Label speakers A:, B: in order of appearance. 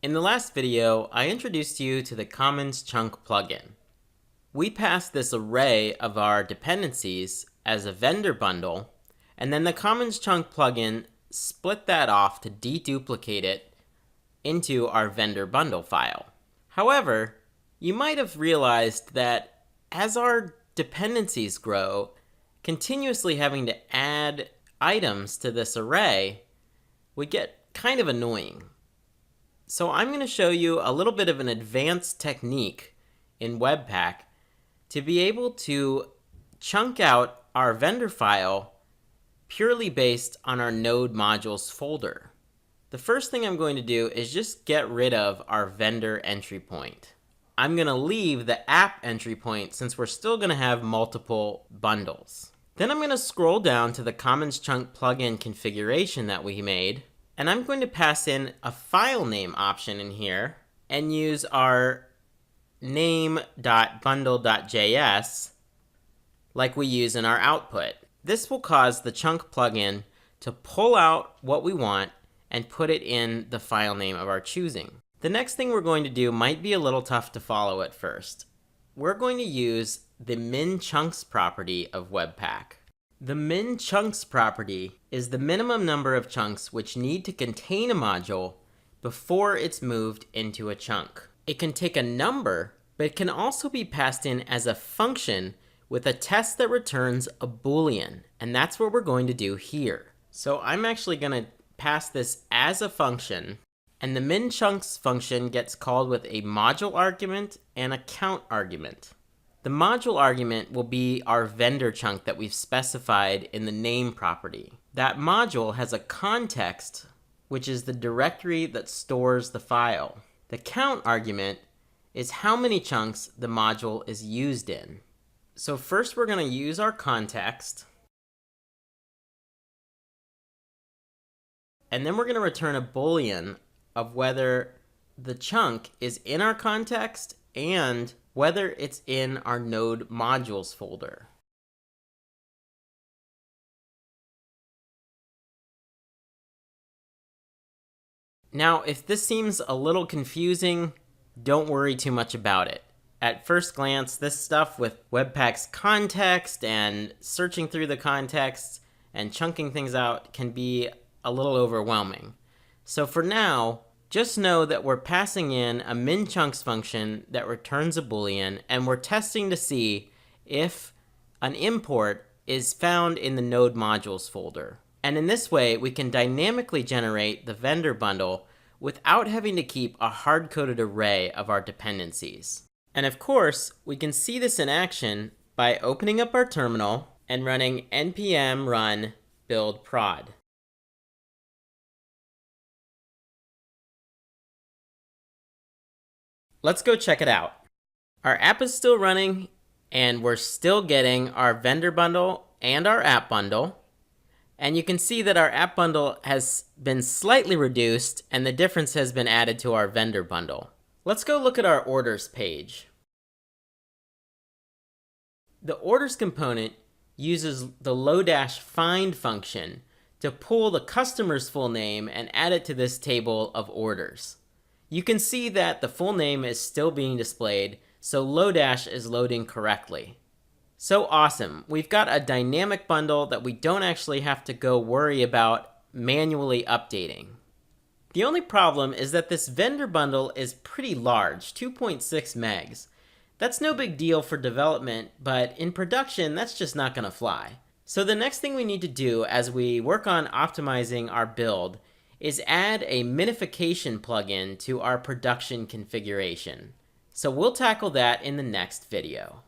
A: In the last video, I introduced you to the commonsChunkPlugin. We passed this array of our dependencies as a vendor bundle, and then the commonsChunkPlugin split that off to deduplicate it into our vendor bundle file. However, you might have realized that as our dependencies grow, continuously having to add items to this array would get kind of annoying. So I'm going to show you a little bit of an advanced technique in Webpack to be able to chunk out our vendor file purely based on our node modules folder. The first thing I'm going to do is just get rid of our vendor entry point. I'm going to leave the app entry point since we're still going to have multiple bundles. Then I'm going to scroll down to the commonsChunkPlugin configuration that we made, and I'm going to pass in a file name option in here and use our name.bundle.js like we use in our output. This will cause the chunk plugin to pull out what we want and put it in the file name of our choosing. The next thing we're going to do might be a little tough to follow at first. We're going to use the minChunks property of Webpack. The minChunks property is the minimum number of chunks which need to contain a module before it's moved into a chunk. It can take a number, but it can also be passed in as a function with a test that returns a Boolean, and that's what we're going to do here. So I'm actually going to pass this as a function, and the minChunks function gets called with a module argument and a count argument. The module argument will be our vendor chunk that we've specified in the name property. That module has a context, which is the directory that stores the file. The count argument is how many chunks the module is used in. So first we're going to use our context, and then we're going to return a Boolean of whether the chunk is in our context and whether it's in our node modules folder. Now, if this seems a little confusing, don't worry too much about it. At first glance, this stuff with Webpack's context and searching through the context and chunking things out can be a little overwhelming. So for now, just know that we're passing in a minChunks function that returns a Boolean, and we're testing to see if an import is found in the node modules folder. And in this way, we can dynamically generate the vendor bundle without having to keep a hard-coded array of our dependencies. And of course, we can see this in action by opening up our terminal and running npm run build prod. Let's go check it out. Our app is still running, and we're still getting our vendor bundle and our app bundle. And you can see that our app bundle has been slightly reduced, and the difference has been added to our vendor bundle. Let's go look at our orders page. The orders component uses the ~find function to pull the customer's full name and add it to this table of orders. You can see that the full name is still being displayed, so ~, is loading correctly. So awesome. We've got a dynamic bundle that we don't actually have to go worry about manually updating. The only problem is that this vendor bundle is pretty large, 2.6 megs. That's no big deal for development, but in production, that's just not going to fly. So the next thing we need to do as we work on optimizing our build is add a minification plugin to our production configuration. So we'll tackle that in the next video.